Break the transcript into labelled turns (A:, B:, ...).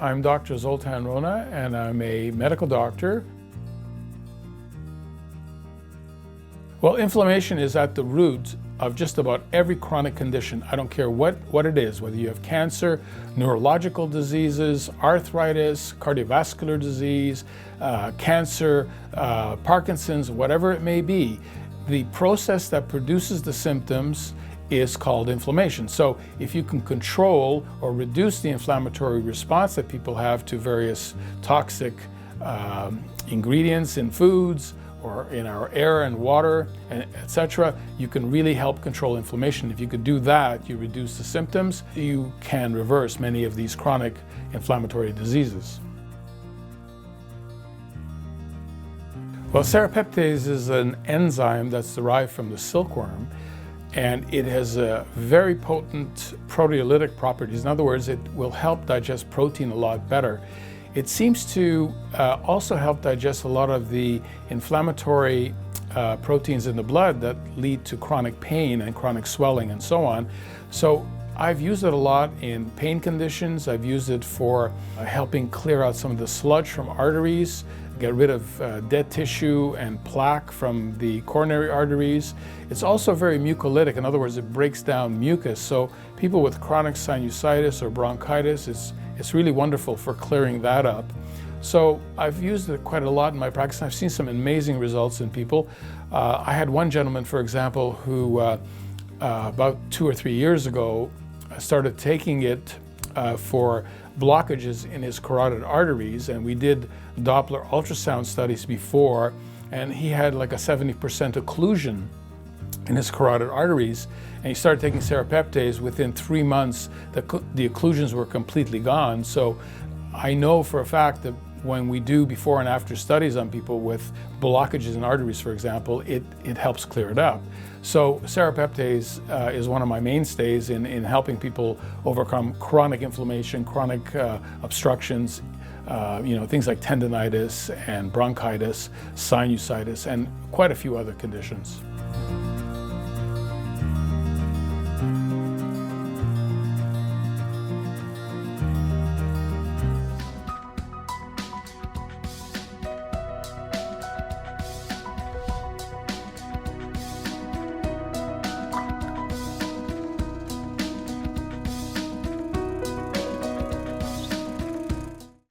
A: I'm Dr. Zoltan Rona, and I'm a medical doctor. Well, inflammation is at the root of just about every chronic condition. I don't care what it is, whether you have cancer, neurological diseases, arthritis, cardiovascular disease, cancer, Parkinson's, whatever it may be. The process that produces the symptoms is called inflammation. So if you can control or reduce the inflammatory response that people have to various toxic ingredients in foods or in our air and water, etc., you can really help control inflammation. If you could do that, you reduce the symptoms, you can reverse many of these chronic inflammatory diseases. Well, serrapeptase is an enzyme that's derived from the silkworm, and it has very potent proteolytic properties. In other words, it will help digest protein a lot better. It seems to also help digest a lot of the inflammatory proteins in the blood that lead to chronic pain and chronic swelling and so on. So I've used it a lot in pain conditions. I've used it for helping clear out some of the sludge from arteries, get rid of dead tissue and plaque from the coronary arteries. It's also very mucolytic. In other words, it breaks down mucus. So people with chronic sinusitis or bronchitis, it's really wonderful for clearing that up. So I've used it quite a lot in my practice, and I've seen some amazing results in people. I had one gentleman, for example, who about 2 or 3 years ago started taking it for blockages in his carotid arteries, and we did Doppler ultrasound studies before, and he had like a 70% occlusion in his carotid arteries, and he started taking serrapeptase. Within 3 months, the occlusions were completely gone. So I know for a fact that when we do before and after studies on people with blockages in arteries, for example, it helps clear it up. So serrapeptase is one of my mainstays in helping people overcome chronic inflammation, chronic obstructions, things like tendinitis and bronchitis, sinusitis, and quite a few other conditions.